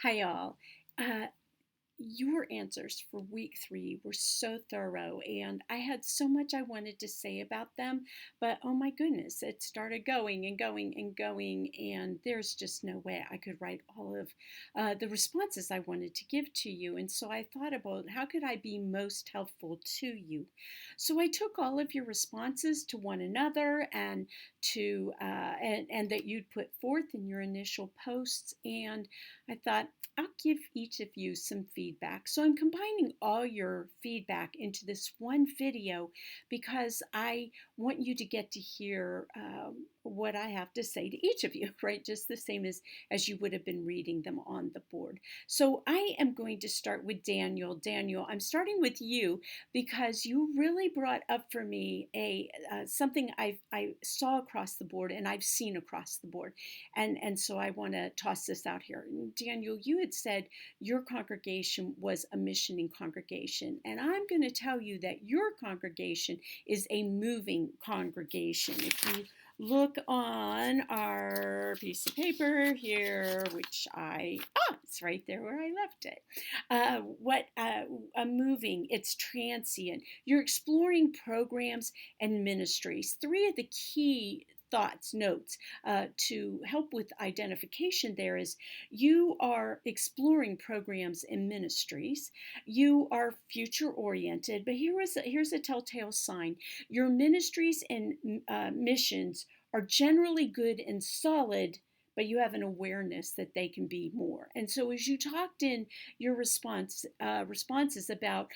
Hi, y'all. Uh, your answers for week 3 were so thorough, and I had so much I wanted to say about them. But oh my goodness, it started going and going and going, and there's just no way I could write all of the responses I wanted to give to you. And so I thought about how could I be most helpful to you. So I took all of your responses to one another and that you'd put forth in your initial posts, and I thought I'll give each of you some feedback. So I'm combining all your feedback into this one video because I want you to get to hear what I have to say to each of you, right? Just the same as you would have been reading them on the board. So I am going to start with Daniel. Daniel, I'm starting with you because you really brought up for me a something I saw across the board and I've seen across the board. And so I want to toss this out here. Daniel, you had said your congregation was a missioning congregation, and I'm going to tell you that your congregation is a moving congregation. If you look on our piece of paper here, it's right there where I left it. A moving, it's transient. You're exploring programs and ministries. Three of the key notes to help with identification there is you are exploring programs and ministries. You are future oriented, but here's a telltale sign. Your ministries and missions are generally good and solid, but you have an awareness that they can be more. And so, as you talked in your responses about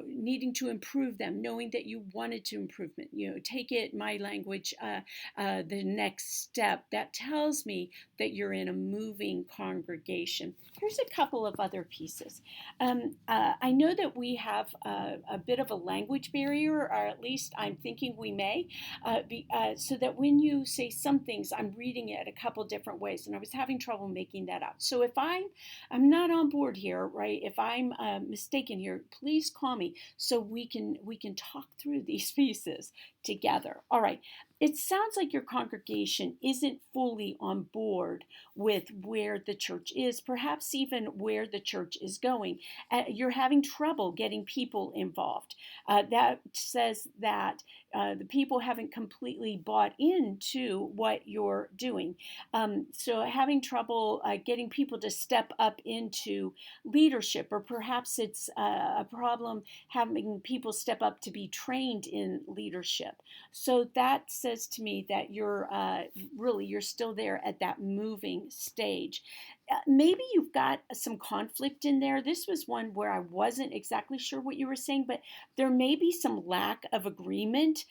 needing to improve them, knowing that you wanted to improvement, take it, my language, the next step. That tells me that you're in a moving congregation. Here's a couple of other pieces. I know that we have a bit of a language barrier, or at least I'm thinking we may, so that when you say some things, I'm reading it a couple different ways, and I was having trouble making that out. So if I'm not on board here, right? If I'm mistaken here, please call me so we can talk through these pieces together. All right. It sounds like your congregation isn't fully on board with where the church is, perhaps even where the church is going. You're having trouble getting people involved. That says that the people haven't completely bought into what you're doing. So having trouble getting people to step up into leadership, or perhaps it's a problem having people step up to be trained in leadership. So that says to me that you're still there at that moving stage. Maybe you've got some conflict in there. This was one where I wasn't exactly sure what you were saying, but there may be some lack of agreement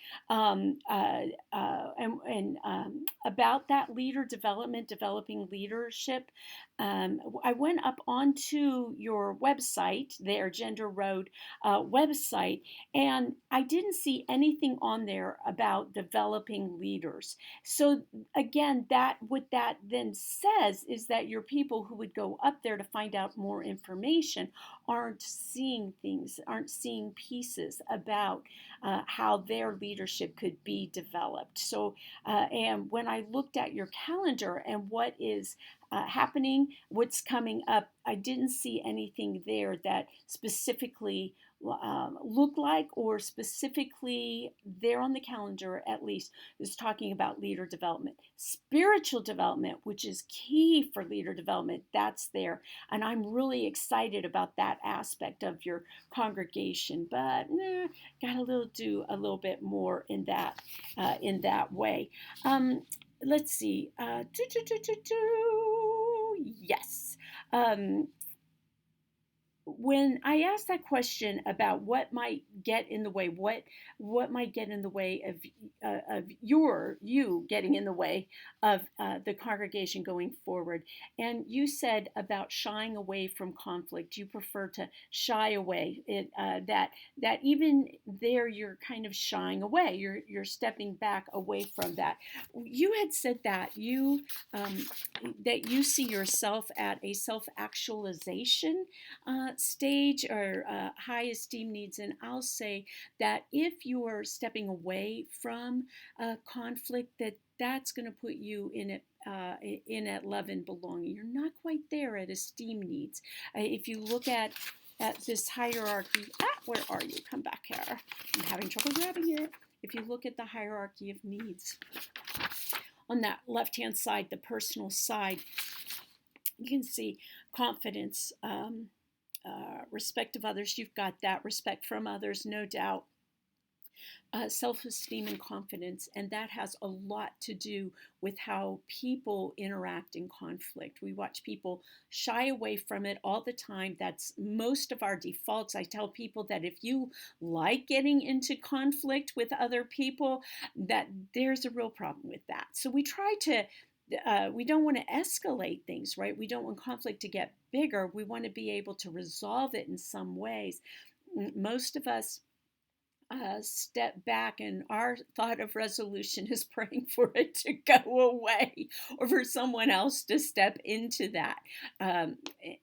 about that leader development, developing leadership. I went up onto your website, their Gender Road website, and I didn't see anything on there about developing leaders. So again, what that then says is that your people who would go up there to find out more information aren't seeing things, aren't seeing pieces about how their leadership could be developed. So, and when I looked at your calendar and what is happening, what's coming up, I didn't see anything there that specifically look like, or specifically there on the calendar at least, is talking about leader development. Spiritual development, which is key for leader development, that's there. And I'm really excited about that aspect of your congregation. But gotta do a little bit more in that way. Let's see. Yes. When I asked that question about what might get in the way, what might get in the way of you getting in the way of the congregation going forward, and you said about shying away from conflict, you prefer to shy away. That even there you're kind of shying away. You're stepping back away from that. You had said that you see yourself at a self-actualization stage, or high esteem needs. And I'll say that if you're stepping away from conflict, that's going to put you in at love and belonging. You're not quite there at esteem needs. If you look at this hierarchy, where are you? Come back here. I'm having trouble grabbing it. If you look at the hierarchy of needs, on that left-hand side, the personal side, you can see confidence, respect of others. You've got that. Respect from others, no doubt. Self-esteem and confidence, and that has a lot to do with how people interact in conflict. We watch people shy away from it all the time. That's most of our defaults. I tell people that if you like getting into conflict with other people, that there's a real problem with that. So we try to we don't want to escalate things, right? We don't want conflict to get bigger. We want to be able to resolve it in some ways. Most of us step back, and our thought of resolution is praying for it to go away or for someone else to step into that.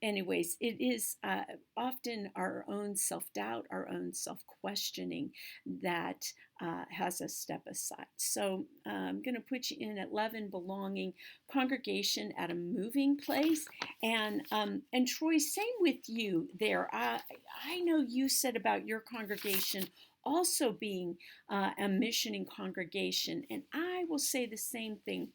Anyways, it is often our own self-doubt, our own self-questioning that has us step aside. So I'm going to put you in at love and belonging, congregation at a moving place, and Troy, same with you there. I know you said about your congregation also being a missioning congregation, and I will say the same thing.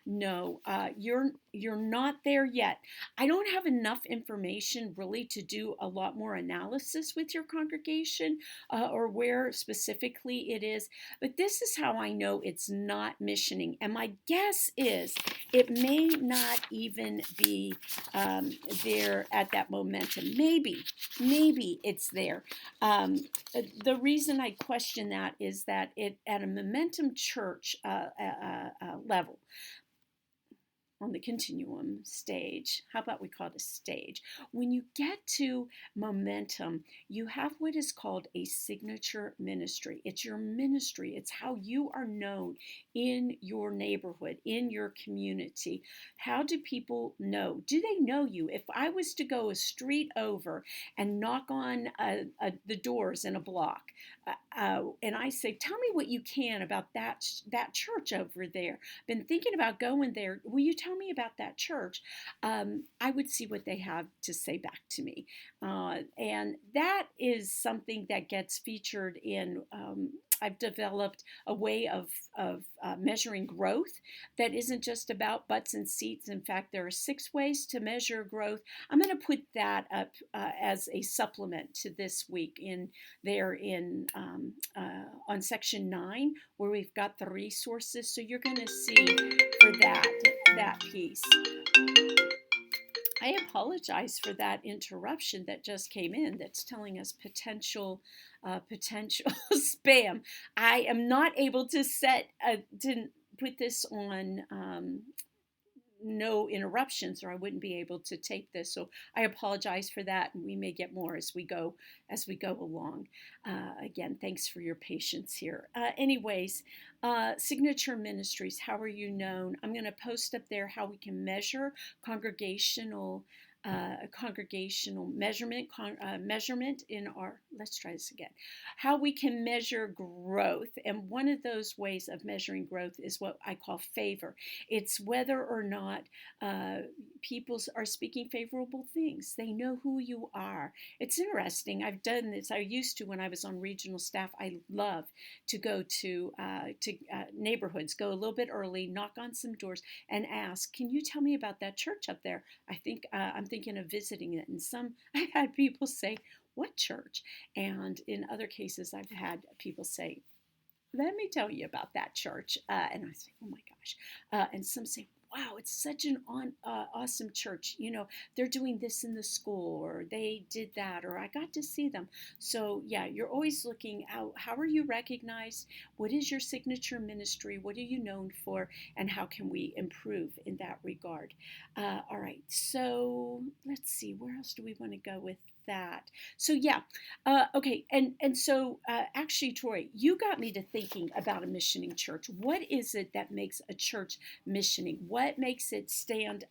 No, you're not there yet. I don't have enough information really to do a lot more analysis with your congregation or where specifically it is, but this is how I know it's not missioning. And my guess is it may not even be there at that momentum. Maybe it's there. The reason I question that is that it at a momentum church level, on the continuum stage, how about we call it a stage? When you get to momentum, you have what is called a signature ministry. It's your ministry. It's how you are known in your neighborhood, in your community. How do people know? Do they know you? If I was to go a street over and knock on the doors in a block, and I say, tell me what you can about that church over there. Been thinking about going there. Will you tell me about that church? I would see what they have to say back to me. And that is something that gets featured in, I've developed a way of measuring growth that isn't just about butts and seats. In fact, there are 6 ways to measure growth. I'm going to put that up as a supplement to this week on section 9, where we've got the resources. So you're going to see for that piece. I apologize for that interruption that just came in that's telling us potential spam. I am not able to put this on no interruptions, or I wouldn't be able to tape this. So I apologize for that, and we may get more as we go along. Again, thanks for your patience here. Anyways, Signature Ministries, how are you known? I'm going to post up there how we can measure congregational measurement in our, let's try this again, how we can measure growth. And one of those ways of measuring growth is what I call favor. It's whether or not people are speaking favorable things. They know who you are. It's interesting. I've done this. I used to when I was on regional staff. I love to go to neighborhoods, go a little bit early, knock on some doors, and ask, "Can you tell me about that church up there? I'm thinking of visiting it." And I've had people say, "What church?" And in other cases, I've had people say, "Let me tell you about that church." And I say, "Oh my gosh." And some say, "Wow, it's such an awesome church. You know, they're doing this in the school, or they did that, or I got to see them." So yeah, you're always looking out. How are you recognized? What is your signature ministry? What are you known for? And how can we improve in that regard? All right, so let's see. Where else do we want to go with that? So yeah, okay, and so actually, Troy, you got me to thinking about a missioning church. What is it that makes a church missioning? What makes it stand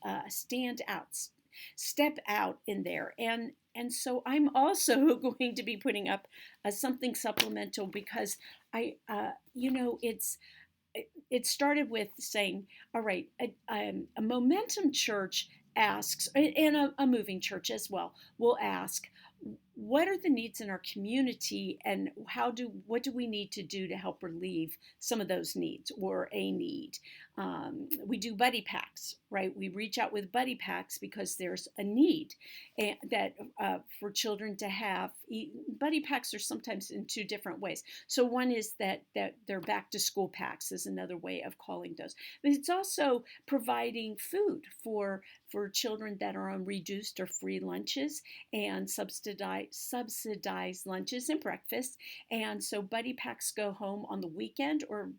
out, step out in there? And so I'm also going to be putting up something supplemental because it's it started with saying, all right, a momentum church asks, and a moving church as well, will ask, what are the needs in our community, and what do we need to do to help relieve some of those needs or a need. We do buddy packs, right? We reach out with buddy packs because there's a need, and that for children to have. Buddy packs are sometimes in two different ways. So one is that they're back to school packs is another way of calling those, but it's also providing food for children that are on reduced or free lunches and subsidized lunches and breakfast. And so buddy packs go home on the weekend or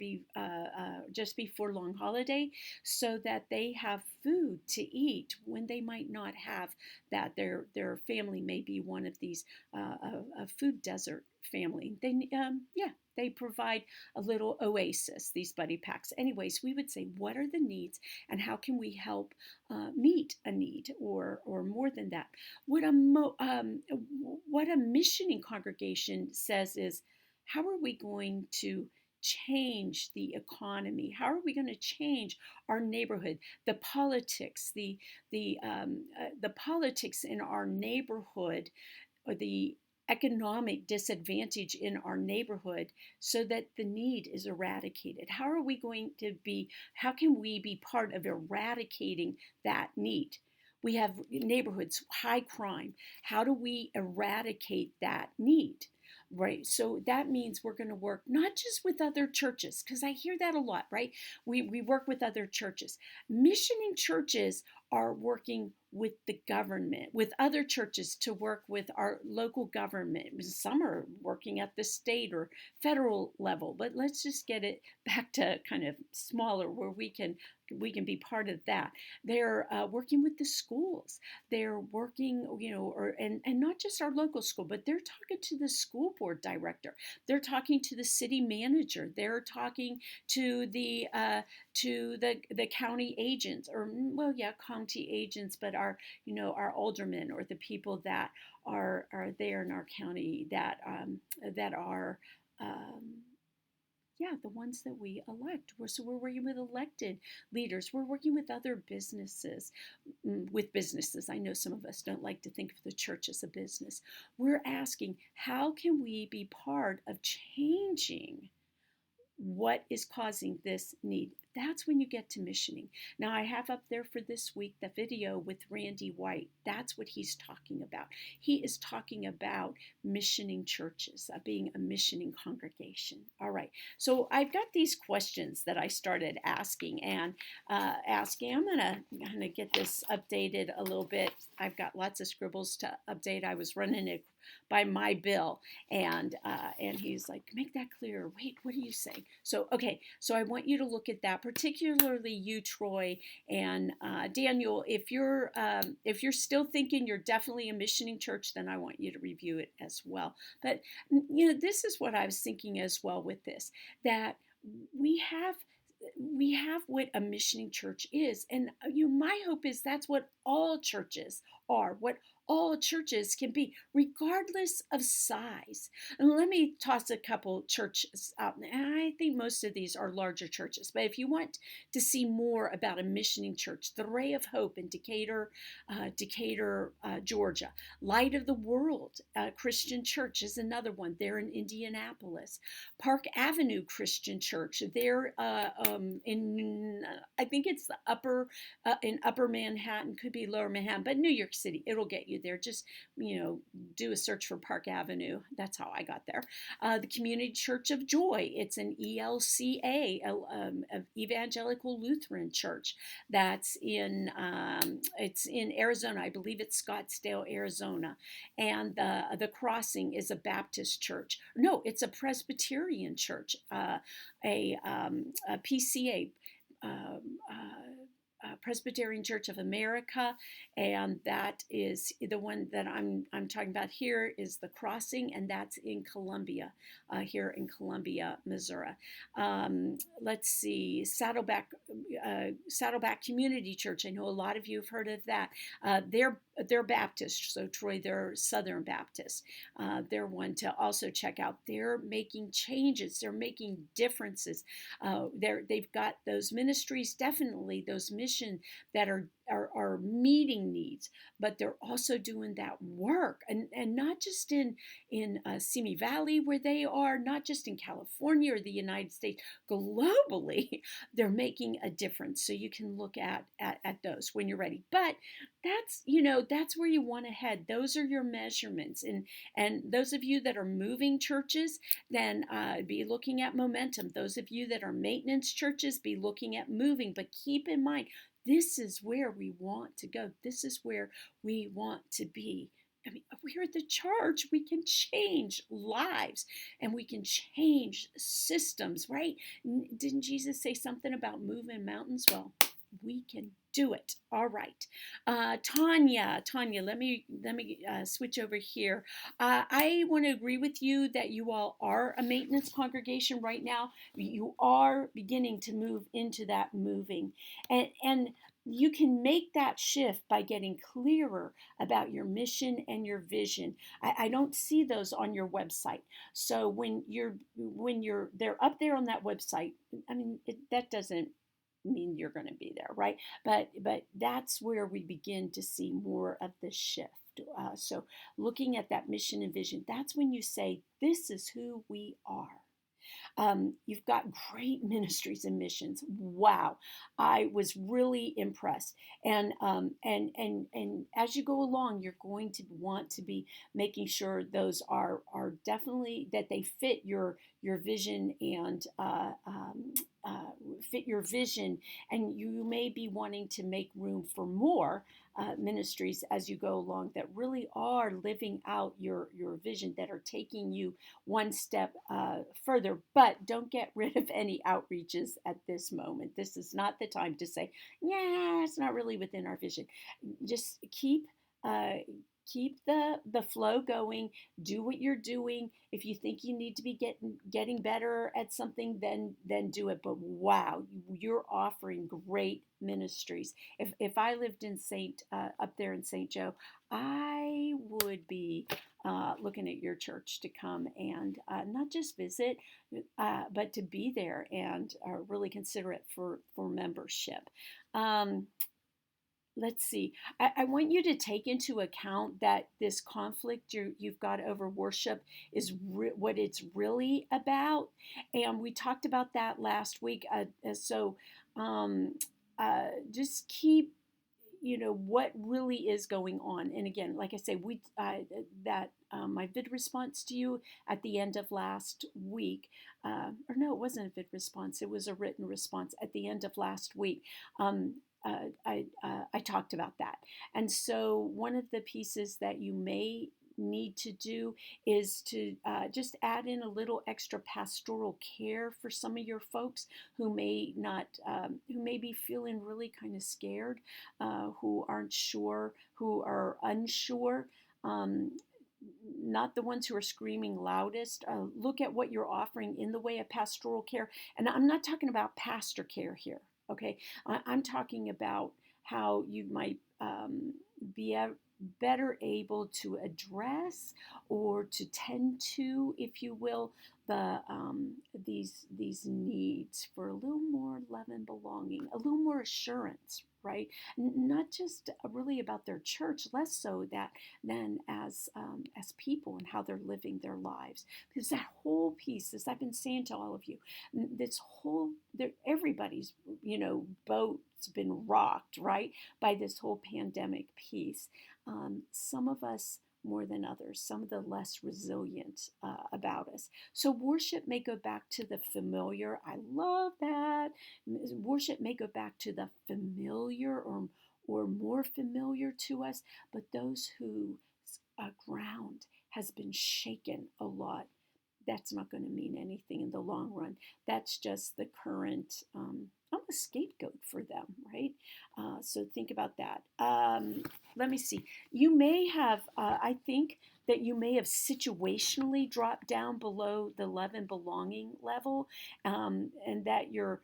just before long holiday, so that they have food to eat when they might not have that. Their family may be one of these a food desert family. They provide a little oasis, these buddy packs. Anyways, we would say, what are the needs and how can we help meet a need, or more than that? What a missioning congregation says is, how are we going to change the economy? How are we going to change our neighborhood? The politics, the politics in our neighborhood, or the economic disadvantage in our neighborhood, so that the need is eradicated. How can we be part of eradicating that need? We have neighborhoods, high crime. How do we eradicate that need? Right. So that means we're going to work not just with other churches, because I hear that a lot, right? We work with other churches. Missioning churches are working with the government, with other churches to work with our local government. Some are working at the state or federal level, but let's just get it back to kind of smaller, where we can be part of that. They're working with the schools. They're working, and not just our local school, but they're talking to the school board director. They're talking to the city manager. They're talking to the county agents, or county agents, but our aldermen, or the people that are there in our county that are the ones that we elect. So we're working with elected leaders. We're working with other businesses. I know some of us don't like to think of the church as a business. We're asking, how can we be part of changing what is causing this need? That's when you get to missioning. Now, I have up there for this week the video with Randy White. That's what he's talking about. He is talking about missioning churches, being a missioning congregation. All right. So I've got these questions that I started asking and asking. I'm going to get this updated a little bit. I've got lots of scribbles to update. I was running it by my bill, and he's like, make that clear. Wait, what are you saying? So I want you to look at that, particularly you, Troy, and Daniel. If you're still thinking you're definitely a missioning church, then I want you to review it as well. But this is what I was thinking as well with this, that we have what a missioning church is, and my hope is that's what all churches are, what all churches can be, regardless of size. And let me toss a couple churches out. And I think most of these are larger churches, but if you want to see more about a missioning church, the Ray of Hope in Decatur, Georgia. Light of the World Christian Church is another one. They're in Indianapolis. Park Avenue Christian Church. They're in I think it's in Upper Manhattan, could be Lower Manhattan, but New York City. It'll get you there. Just do a search for Park Avenue. That's how I got there. The Community Church of Joy. It's an ELCA, Evangelical Lutheran Church. That's it's in Arizona. I believe it's Scottsdale, Arizona. And the Crossing is a Baptist church. No, it's a Presbyterian church. A PCA. Presbyterian Church of America, and that is the one that I'm talking about here is the Crossing, and that's in Columbia, here in Columbia, Missouri. Let's see, Saddleback Community Church. I know a lot of you have heard of that. They're Baptist, so Troy, they're Southern Baptist. They're one to also check out. They're making changes. They're making differences. They've got those ministries, definitely those missions that are meeting needs, but they're also doing that work, and not just in Simi Valley where they are, not just in California or the United States, globally, they're making a difference. So you can look at those when you're ready. But that's where you want to head. Those are your measurements, and those of you that are moving churches, then be looking at momentum. Those of you that are maintenance churches, be looking at moving. But keep in mind, this is where we want to go. This is where we want to be. I mean, we're the church. We can change lives and we can change systems, right? Didn't Jesus say something about moving mountains? Well, we can do it. All right. Tanya, let me switch over here. I want to agree with you that you all are a maintenance congregation right now. You are beginning to move into that moving. And you can make that shift by getting clearer about your mission and your vision. I don't see those on your website. So when they're up there on that website, I mean, that doesn't mean you're going to be there, right? But that's where we begin to see more of the shift. So looking at that mission and vision, that's when you say, this is who we are. You've got great ministries and missions. Wow, I was really impressed. And as you go along, you're going to want to be making sure those are definitely that they fit your vision and fit your vision. And you may be wanting to make room for more ministries as you go along that really are living out your vision, that are taking you one step further. But don't get rid of any outreaches at this moment. This is not the time to say, yeah, it's not really within our vision. Just keep the flow going. Do what you're doing. If you think you need to be getting better at something, then do it. But wow, you're offering great ministries. If I lived in up there in St. Joe, I would be looking at your church to come and not just visit, but to be there and really consider it for membership. Let's see. I want you to take into account that this conflict you've got over worship is what it's really about. And we talked about that last week. Just keep, what really is going on. And again, like I say, my VidResponse to you at the end of last week, or no, it wasn't a VidResponse. It was a written response at the end of last week. I talked about that. And so one of the pieces that you may need to do is to just add in a little extra pastoral care for some of your folks who may be feeling really kind of scared, who aren't sure, who are unsure. Not the ones who are screaming loudest. Look at what you're offering in the way of pastoral care. And I'm not talking about pastor care here, okay? I'm talking about how you might be better able to address or to tend to, if you will, these needs for a little more love and belonging, a little more assurance, right? Not just really about their church, less so than as people and how they're living their lives. Because that whole piece, as I've been saying to all of you, everybody's boat's been rocked, right, by this whole pandemic piece. Some of us more than others, some of the less resilient about us. So worship may go back to the familiar. I love that. Worship may go back to the familiar or more familiar to us, but those whose ground has been shaken a lot, that's not going to mean anything in the long run. That's just the current. I'm a scapegoat for them, right? So think about that. Let me see. You may have, I think that you may have situationally dropped down below the love and belonging level, and that your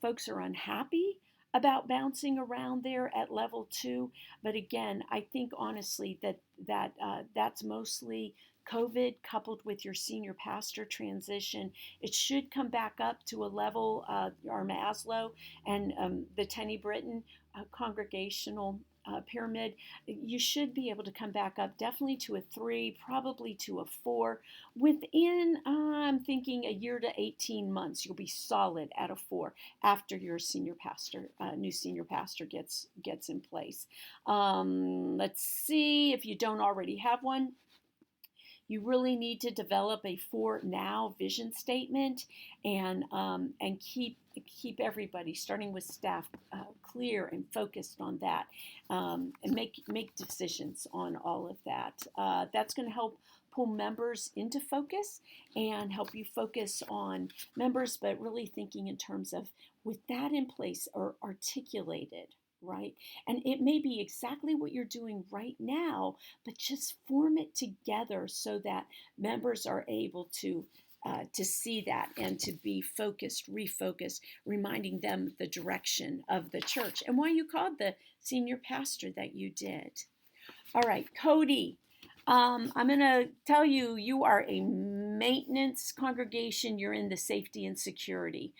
folks are unhappy about bouncing around there at level 2. But again, I think honestly that's mostly COVID coupled with your senior pastor transition. It should come back up to a level, our Maslow and the Tenny-Brittian congregational pyramid. You should be able to come back up definitely to a 3, probably to a 4. Within, I'm thinking, a year to 18 months, you'll be solid at a 4 after your senior pastor, new senior pastor gets in place. Let's see if you don't already have one. You really need to develop a for now vision statement and keep everybody, starting with staff, clear and focused on that, and make decisions on all of that. That's going to help pull members into focus and help you focus on members, but really thinking in terms of, with that in place or articulated, right? And it may be exactly what you're doing right now, but just form it together so that members are able to see that and to be focused, refocused, reminding them the direction of the church and why you called the senior pastor that you did. All right, Cody. I'm going to tell you, you are a maintenance congregation. You're in the safety and security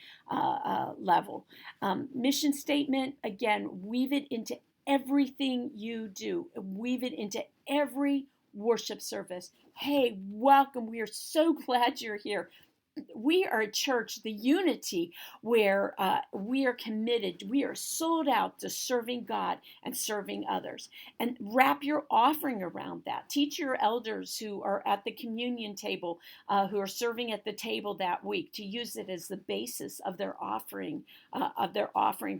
level. Mission statement, again, weave it into everything you do. Weave it into every worship service. Hey, welcome. We are so glad you're here. We are a church, the unity, where we are committed, we are sold out to serving God and serving others. And wrap your offering around that. Teach your elders who are at the communion table, who are serving at the table that week, to use it as the basis of their offering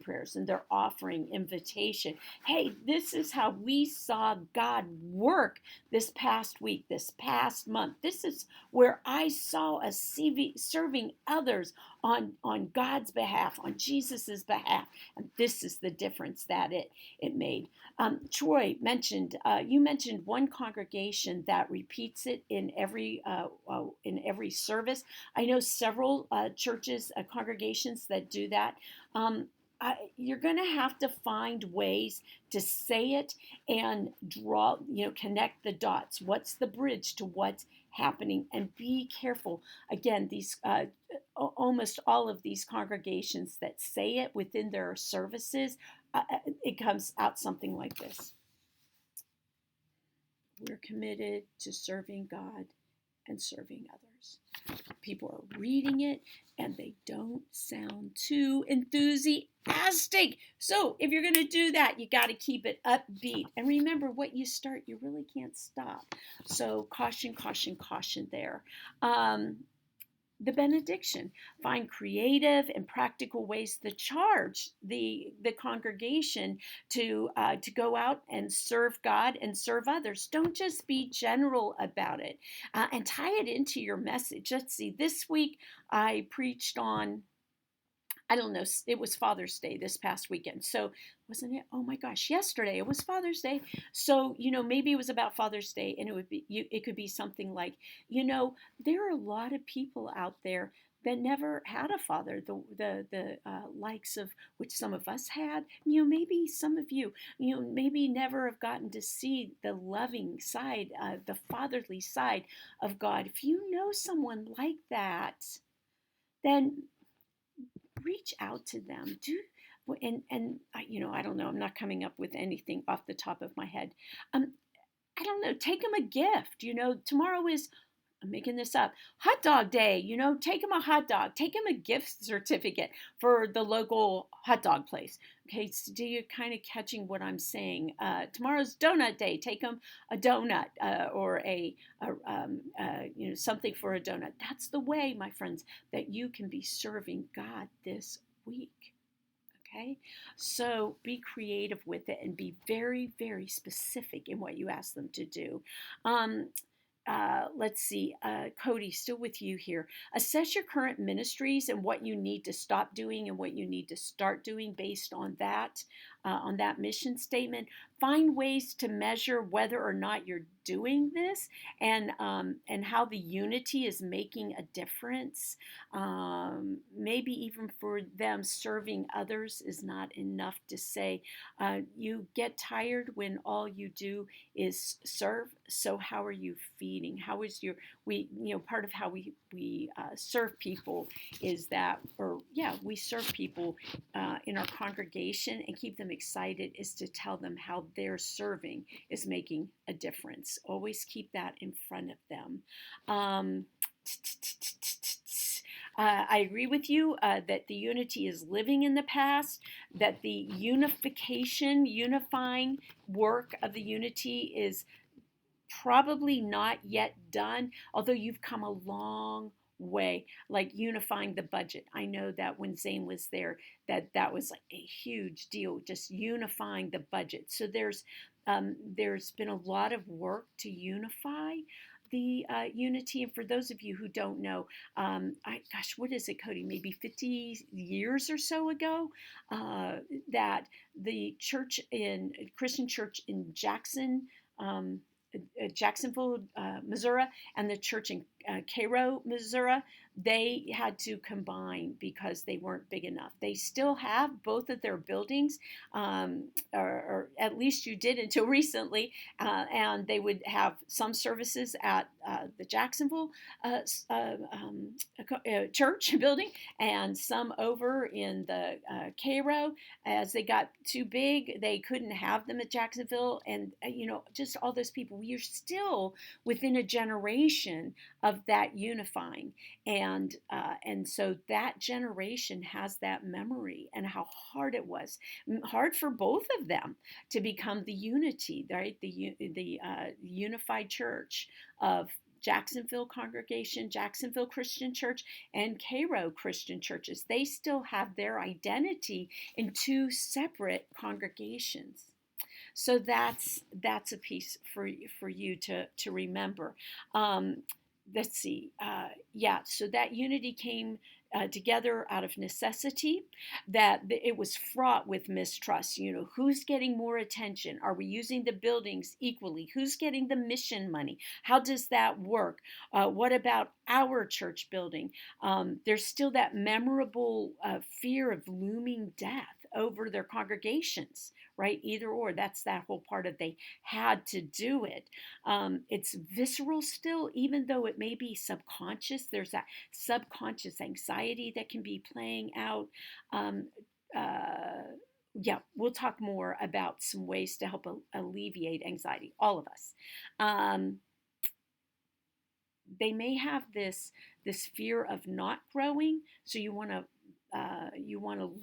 prayers and their offering invitation. Hey, this is how we saw God work this past week, this past month. This is where I saw us serving others on God's behalf, on Jesus's behalf. And this is the difference that it made. Troy mentioned, you mentioned one congregation that repeats it in every service. I know several churches, congregations that do that. You're going to have to find ways to say it and draw, connect the dots. What's the bridge to what's happening? And be careful. Again, these almost all of these congregations that say it within their services, it comes out something like this. We're committed to serving God and serving others. People are reading it and they don't sound too enthusiastic. So if you're going to do that, you got to keep it upbeat. And remember, what you start, you really can't stop. So caution, caution, caution there. The benediction. Find creative and practical ways to charge the congregation to go out and serve God and serve others. Don't just be general about it, and tie it into your message. Let's see. This week I preached on, I don't know, it was Father's Day this past weekend. So wasn't it? Oh my gosh, yesterday it was Father's Day. So, maybe it was about Father's Day, and it could be something like, there are a lot of people out there that never had a father, the likes of which some of us had. Maybe some of you, maybe never have gotten to see the loving side, the fatherly side of God. If you know someone like that, then reach out to them. I don't know, I'm not coming up with anything off the top of my head. I don't know, take them a gift. Tomorrow is, I'm making this up, hot dog day. Take them a hot dog, take them a gift certificate for the local hot dog place. Okay, so do you kind of catching what I'm saying? Tomorrow's donut day, take them a donut, or something for a donut. That's the way, my friends, that you can be serving God this week. Okay, so be creative with it and be very, very specific in what you ask them to do. let's see, Cody, still with you here. Assess your current ministries and what you need to stop doing and what you need to start doing based on that mission statement. Find ways to measure whether or not you're doing this, and how the unity is making a difference. Maybe even for them, serving others is not enough to say. You get tired when all you do is serve. So how are you feeding? How is your part of how we serve people is that, or yeah, we serve people in our congregation and keep them excited is to tell them how their serving is making a difference. Always keep that in front of them. I agree with you that the unity is living in the past, that the unifying work of the unity is probably not yet done, although you've come a long way, like unifying the budget. I know that when Zane was there, that was like a huge deal, just unifying the budget. So there's been a lot of work to unify the unity. And for those of you who don't know, gosh, what is it, Cody? Maybe 50 years or so ago, that the Christian church in Jacksonville, Missouri, and the church in Cairo, Missouri, they had to combine because they weren't big enough. They still have both of their buildings, or at least you did until recently, and they would have some services at the Jacksonville church building and some over in the Cairo. As they got too big, they couldn't have them at Jacksonville, and just all those people. We are still within a generation of that unifying, and so that generation has that memory and how hard it was, hard for both of them to become the unity, right? The unified church of Jacksonville congregation, Jacksonville Christian Church, and Cairo Christian churches. They still have their identity in two separate congregations. So that's a piece for you to remember. Let's see. So that unity came together out of necessity, that it was fraught with mistrust. Who's getting more attention? Are we using the buildings equally? Who's getting the mission money? How does that work? What about our church building? There's still that memorable fear of looming death over their congregations, right? Either or. That's that whole part of they had to do it. It's visceral still, even though it may be subconscious. There's that subconscious anxiety that can be playing out. We'll talk more about some ways to help alleviate anxiety, all of us. They may have this fear of not growing, so you want to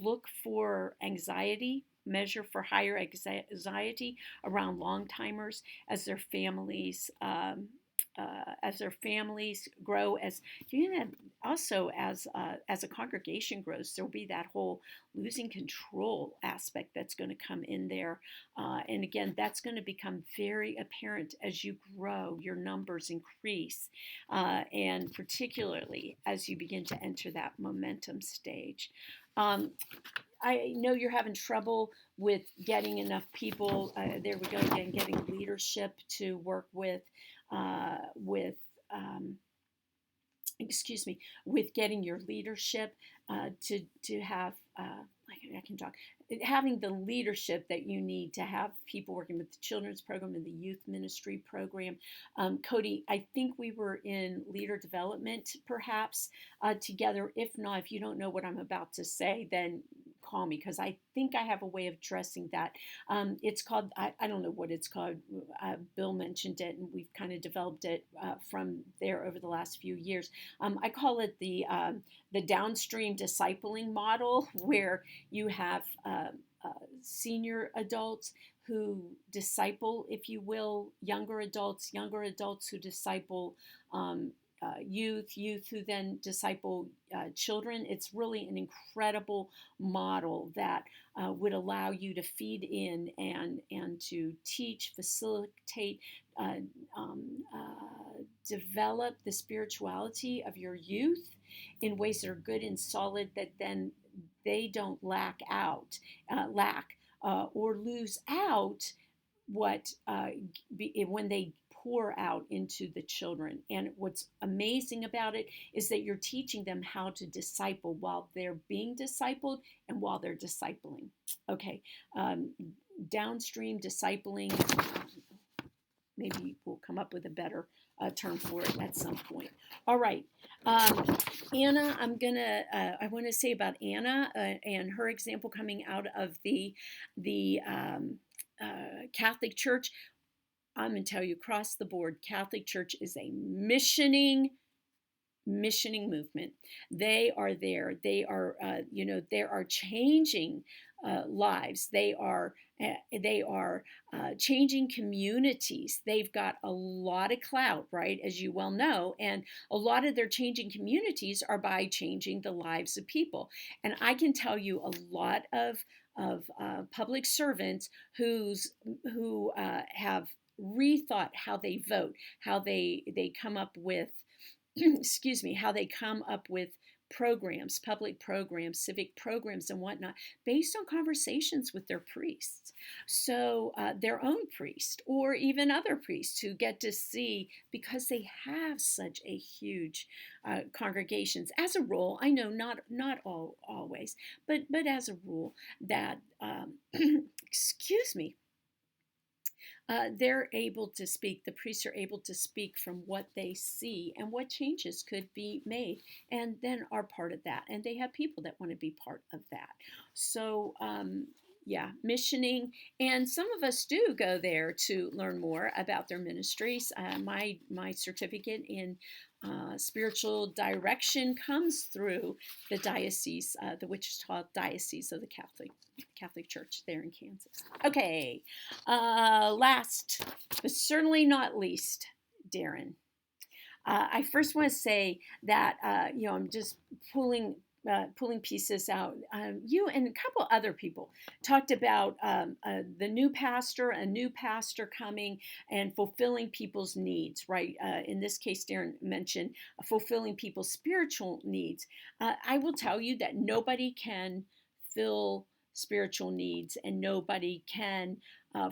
look for anxiety, measure for higher anxiety around long timers as their families grow. As also as a congregation grows, there will be that whole losing control aspect that's going to come in there, and again, that's going to become very apparent as you grow, your numbers increase, and particularly as you begin to enter that momentum stage. I know you're having trouble with getting enough people. There we go again, getting leadership to work with with getting your leadership to have I can talk, having the leadership that you need to have people working with the children's program and the youth ministry program. Cody, I think we were in leader development perhaps together. If not, if you don't know what I'm about to say, then call me, because I think I have a way of addressing that. It's called, I don't know what it's called. Bill mentioned it, and we've kind of developed it from there over the last few years. I call it the downstream discipling model, where you have senior adults who disciple, if you will, younger adults who disciple youth who then disciple children. It's really an incredible model that would allow you to feed in and to teach, facilitate, develop the spirituality of your youth in ways that are good and solid, that then they don't lack or lose out what when they pour out into the children. And what's amazing about it is that you're teaching them how to disciple while they're being discipled and while they're discipling. Okay, downstream discipling. Maybe we'll come up with a better term for it at some point. All right. Anna, I want to say about Anna and her example coming out of the Catholic Church. I'm going to tell you across the board, Catholic Church is a missioning movement. They are there. They are, they are changing lives. They are changing communities. They've got a lot of clout, right, as you well know, and a lot of their changing communities are by changing the lives of people. And I can tell you a lot of public servants who have rethought how they vote, how they come up with excuse me, how they come up with programs, public programs, civic programs, and whatnot, based on conversations with their priests. So their own priest, or even other priests who get to see, because they have such a huge congregations. As a rule, I know not always, but as a rule, that excuse me. They're able to speak, the priests are able to speak from what they see and what changes could be made, and then are part of that. And they have people that want to be part of that. So, yeah, missioning. And some of us do go there to learn more about their ministries. My certificate in spiritual direction comes through the diocese, the Wichita Diocese of the Catholic Church there in Kansas. Okay, last but certainly not least, Darren. I first want to say that I'm just pulling pieces out. You and a couple other people talked about the new pastor, a new pastor coming and fulfilling people's needs, right? In this case, Darren mentioned fulfilling people's spiritual needs. I will tell you that nobody can fill spiritual needs and nobody can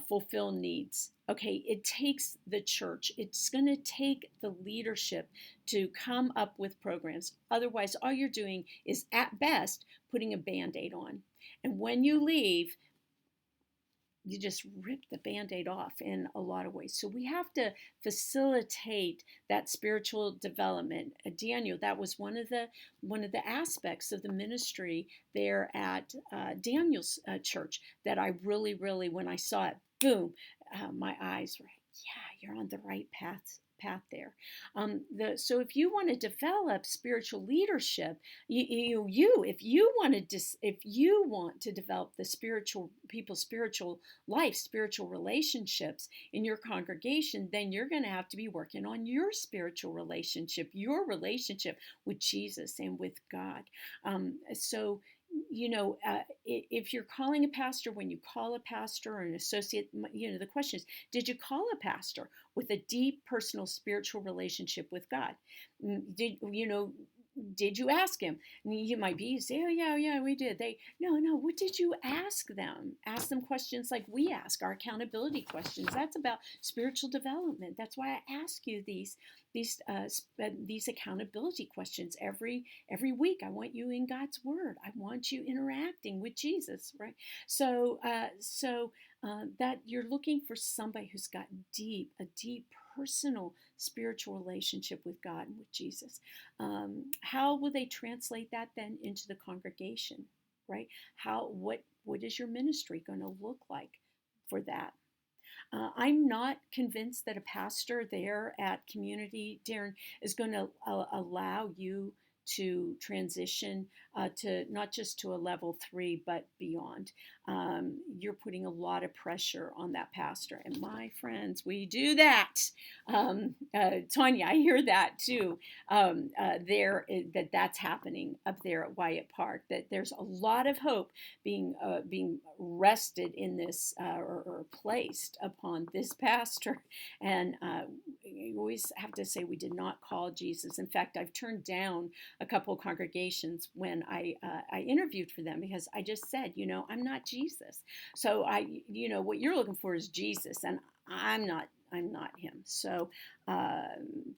fulfill needs. Okay, it takes the church. It's going to take the leadership to come up with programs. Otherwise, all you're doing is, at best, putting a Band-Aid on. And when you leave, you just rip the Band-Aid off in a lot of ways. So we have to facilitate that spiritual development. Daniel, that was one of the aspects of the ministry there at Daniel's church that I really, when I saw it, boom, my eyes were, yeah, you're on the right path there. So if you want to develop spiritual leadership, if you want to develop the people's spiritual life, spiritual relationships in your congregation, then you're going to have to be working on your spiritual relationship, your relationship with Jesus and with God. If you're calling a pastor, when you call a pastor or an associate, the question is, did you call a pastor with a deep personal spiritual relationship with God? Did you ask him? You might be say, oh yeah, we did. No. What did you ask them? Ask them questions like we ask our accountability questions. That's about spiritual development. That's why I ask you these accountability questions every week. I want you in God's Word. I want you interacting with Jesus, right? So that you're looking for somebody who's got a deep personal spiritual relationship with God and with Jesus. How will they translate that then into the congregation, right? What is your ministry going to look like for that? I'm not convinced that a pastor there at Community, Darren, is going to allow you to transition to not just to a level 3, but beyond. You're putting a lot of pressure on that pastor. And my friends, we do that. Tanya, I hear that too. That's happening up there at Wyatt Park. That there's a lot of hope being rested in this or placed upon this pastor, and I always have to say we did not call Jesus. In fact, I've turned down a couple of congregations when I interviewed for them because I just said, I'm not Jesus. So what you're looking for is Jesus, and I'm not. I'm not him. So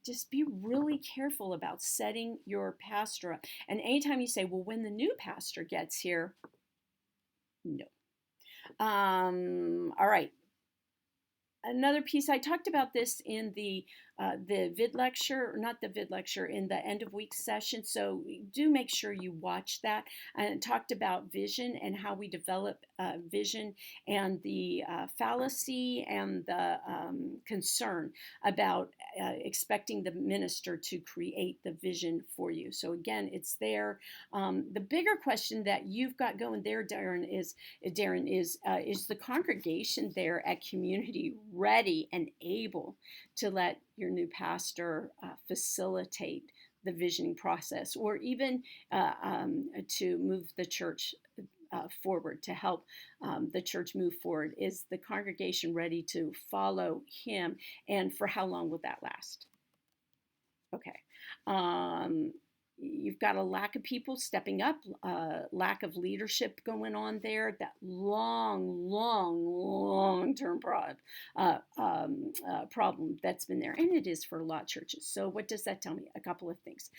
just be really careful about setting your pastor up. And anytime you say, well, when the new pastor gets here, no. All right. Another piece, I talked about this in the vid lecture, or not the vid lecture, in the end of week session. So do make sure you watch that. And it talked about vision and how we develop vision, and the fallacy and the concern about expecting the minister to create the vision for you. So again, it's there. The bigger question that you've got going there, Darren, is the congregation there at Community ready and able to let your new pastor facilitate the visioning process, or even to move the church forward, to help the church move forward? Is the congregation ready to follow him? And for how long will that last? Okay. You've got a lack of people stepping up, lack of leadership going on there, that long-term problem that's been there. And it is for a lot of churches. So what does that tell me? A couple of things.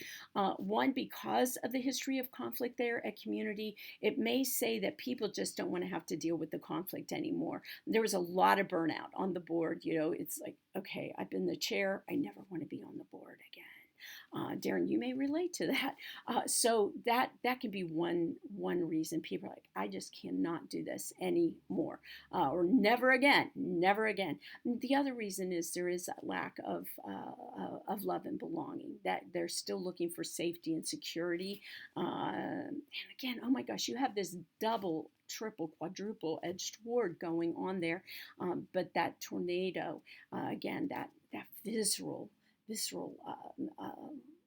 One, because of the history of conflict there at Community, it may say that people just don't want to have to deal with the conflict anymore. There was a lot of burnout on the board. It's like, okay, I've been the chair. I never want to be on the board again. Darren, you may relate to that. So that can be one reason people are like, I just cannot do this anymore, or never again, never again. The other reason is there is that lack of love and belonging, that they're still looking for safety and security. And again, oh my gosh, you have this double, triple, quadruple edged sword going on there. But that tornado, again, that visceral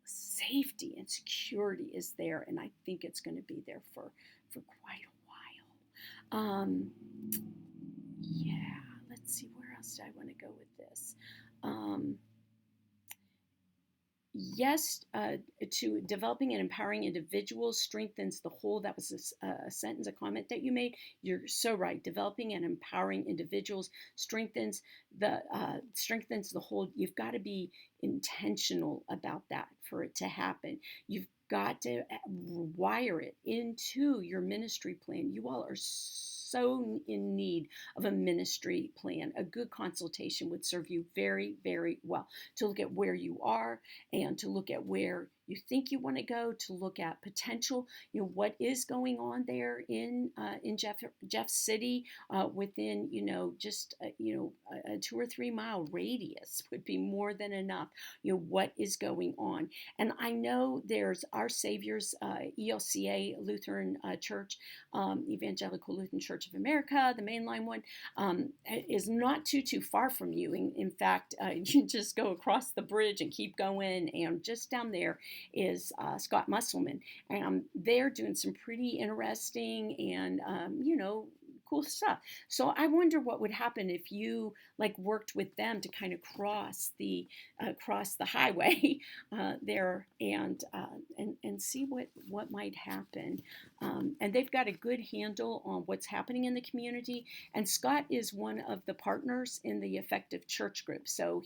safety and security is there, and I think it's going to be there for quite a while. Yeah, let's see, where else do I want to go with this? Yes, to developing and empowering individuals strengthens the whole. That was a sentence, a comment that you made. You're so right. Developing and empowering individuals strengthens the whole. You've got to be intentional about that for it to happen. You've got to wire it into your ministry plan. You all are so in need of a ministry plan. A good consultation would serve you very, very well, to look at where you are and to look at where you think you want to go, to look at potential, what is going on there in Jeff City, within, just a 2 or 3 mile radius would be more than enough. What is going on? And I know there's Our Savior's ELCA Lutheran Church, Evangelical Lutheran Church of America, the mainline one, is not too far from you. In fact, you just go across the bridge and keep going, and just down there is Scott Musselman, and they're doing some pretty interesting and cool stuff. So I wonder what would happen if you worked with them to kind of cross the highway there, and see what might happen. And they've got a good handle on what's happening in the community. And Scott is one of the partners in the Effective Church Group. So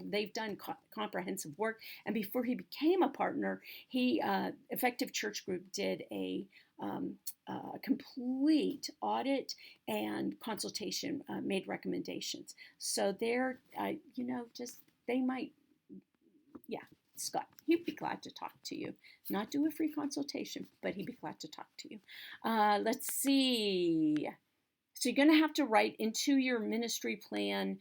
they've done comprehensive work. And before he became a partner, Effective Church Group did a complete audit and consultation, made recommendations. So they're, they might, yeah, Scott, he'd be glad to talk to you. Not do a free consultation, but he'd be glad to talk to you. Let's see. So you're going to have to write into your ministry plan.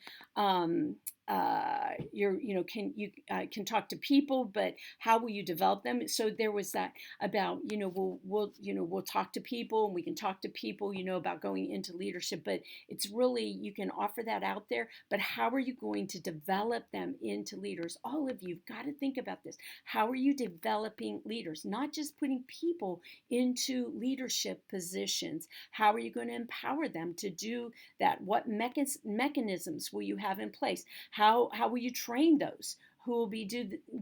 Can talk to people, but how will you develop them? So there was that about we'll talk to people, and we can talk to people about going into leadership, but it's really, you can offer that out there, but how are you going to develop them into leaders? All of you've got to think about this. How are you developing leaders? Not just putting people into leadership positions. How are you going to empower them to do that? What mechanisms will you have in place? How will you train those? Who will be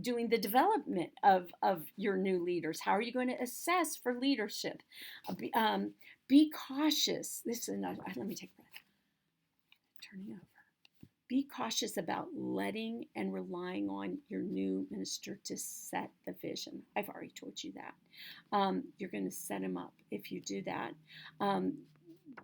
doing the development of your new leaders? How are you going to assess for leadership? Be cautious. Let me take a breath. Turning over. Be cautious about letting and relying on your new minister to set the vision. I've already told you that. You're going to set him up if you do that.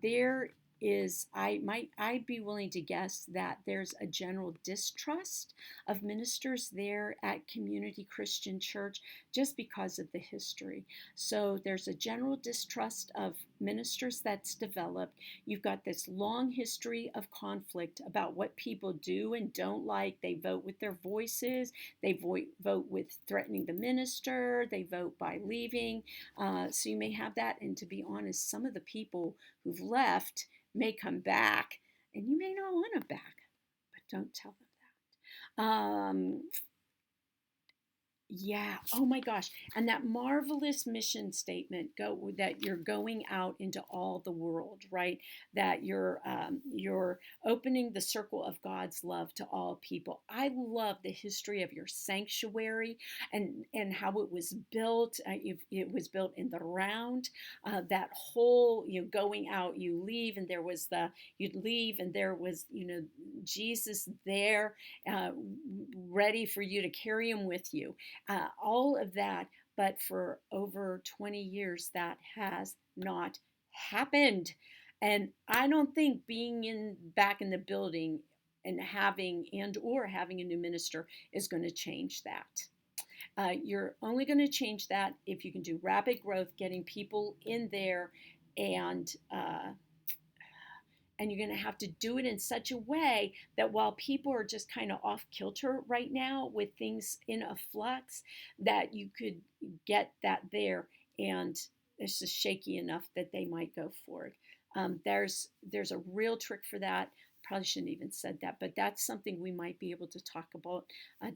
There is, I'd be willing to guess that there's a general distrust of ministers there at Community Christian Church just because of the history. So there's a general distrust of ministers that's developed. You've got this long history of conflict about what people do and don't like. They vote with their voices. They vote with threatening the minister. They vote by leaving. So you may have that. And to be honest, some of the people who've left may come back, and you may not want them back, but don't tell them that. Yeah. Oh my gosh. And that marvelous mission statement that you're going out into all the world, right? That you're opening the circle of God's love to all people. I love the history of your sanctuary and how it was built. It was built in the round. That whole going out, you'd leave and there was Jesus there, ready for you to carry him with you. All of that, but for over 20 years, that has not happened. And I don't think being back in the building and having a new minister is going to change that. You're only going to change that if you can do rapid growth, getting people in there, and you're going to have to do it in such a way that while people are just kind of off kilter right now with things in a flux, that you could get that there, and it's just shaky enough that they might go for it. There's a real trick for that. Probably shouldn't even said that, but that's something we might be able to talk about,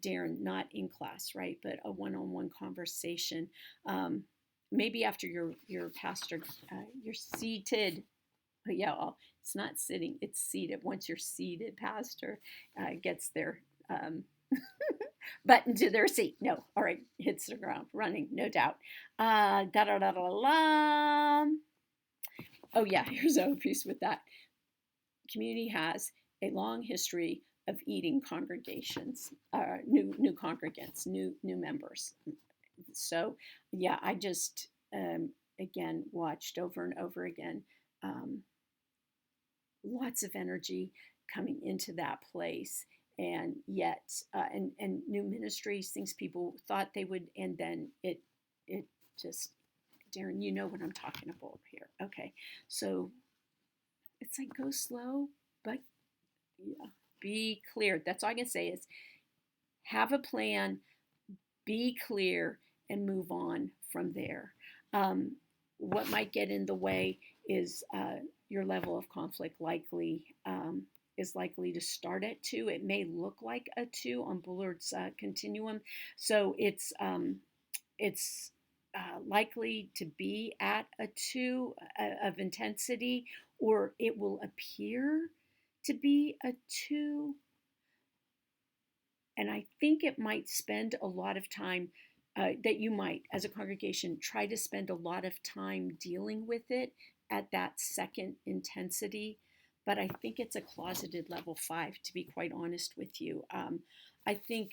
Darren, not in class, right? But a one-on-one conversation. Maybe after your pastor, you're seated. But yeah, it's not sitting, it's seated. Once you're seated, pastor gets their button to their seat. No, all right, hits the ground, running, no doubt. Oh yeah, here's a piece with that. Community has a long history of eating congregations, new congregants, new members. So yeah, I just again watched over and over again. Lots of energy coming into that place, and yet and new ministries, things people thought they would, and then it just, Darren, you know what I'm talking about here. Okay, so it's like go slow, but yeah, be clear. That's all I can say is have a plan, be clear, and move on from there. What might get in the way is your level of conflict is likely to start at 2. It may look like a 2 on Bullard's continuum, so it's likely to be at a 2 of intensity, or it will appear to be a 2. And I think it might spend a lot of time, that you might, as a congregation, try to spend a lot of time dealing with it at that second intensity. But I think it's a closeted level 5, to be quite honest with you. I think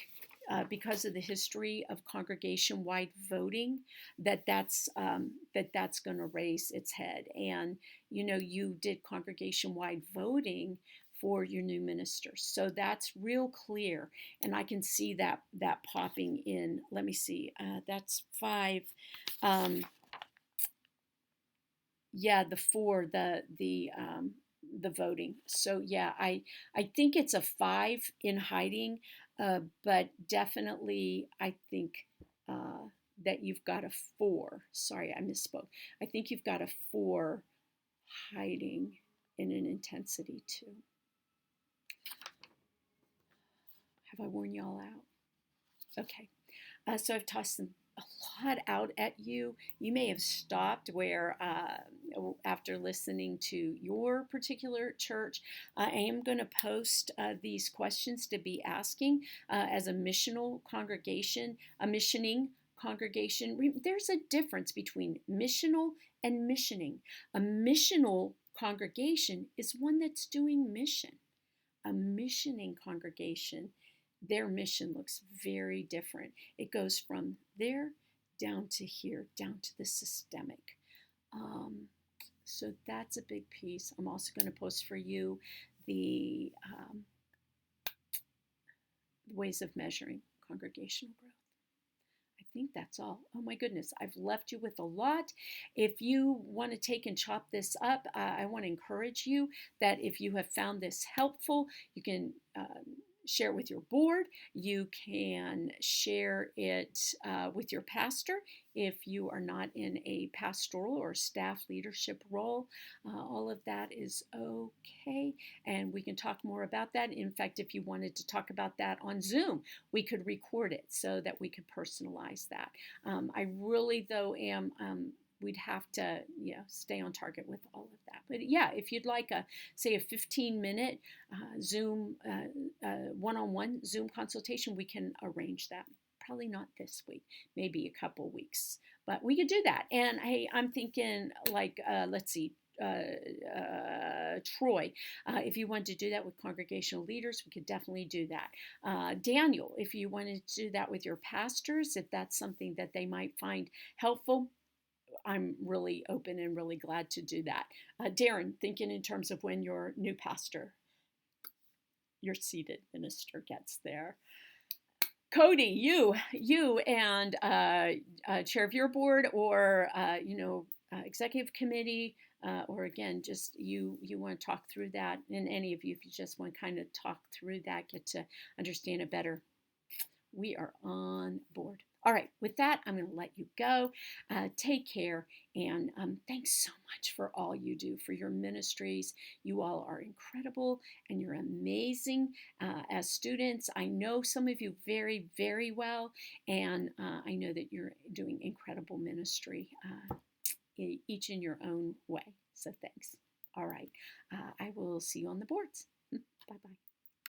because of the history of congregation-wide voting, that's going to raise its head. And you did congregation-wide voting for your new ministers, so that's real clear, and I can see that popping in. Let me see. That's 5. Yeah, the 4, the voting. So yeah, I think it's a 5 in hiding, but definitely I think that you've got a 4. Sorry, I misspoke. I think you've got a 4 hiding in an intensity 2. Have I worn y'all out? Okay. So I've tossed some a lot out at you. You may have stopped where, after listening to your particular church, I am going to post these questions to be asking as a missional congregation, a missioning congregation. There's a difference between missional and missioning. A missional congregation is one that's doing mission. A missioning congregation, their mission looks very different. It goes from there down to here, down to the systemic. So that's a big piece. I'm also going to post for you the ways of measuring congregational growth. I think that's all. Oh my goodness, I've left you with a lot. If you want to take and chop this up, I want to encourage you that if you have found this helpful, you can share it with your board. You can share it with your pastor if you are not in a pastoral or staff leadership role. All of that is okay, and we can talk more about that. In fact, if you wanted to talk about that on Zoom, we could record it so that we could personalize that. I really, though, am we'd have to stay on target with all of that. But yeah, if you'd like say a 15-minute Zoom one-on-one Zoom consultation, we can arrange that. Probably not this week, maybe a couple weeks, but we could do that. And hey, I'm thinking like let's see, Troy, if you wanted to do that with congregational leaders, we could definitely do that. Daniel, if you wanted to do that with your pastors, if that's something that they might find helpful, I'm really open and really glad to do that. Darren, thinking in terms of when your new pastor, your seated minister, gets there. Cody, you and chair of your board, or executive committee, or again, just you want to talk through that, and any of you, if you just want to kind of talk through that, get to understand it better, we are on board. All right, with that, I'm going to let you go. Take care, and thanks so much for all you do for your ministries. You all are incredible, and you're amazing as students. I know some of you very, very well, and I know that you're doing incredible ministry, each in your own way. So thanks. All right, I will see you on the boards. Bye-bye.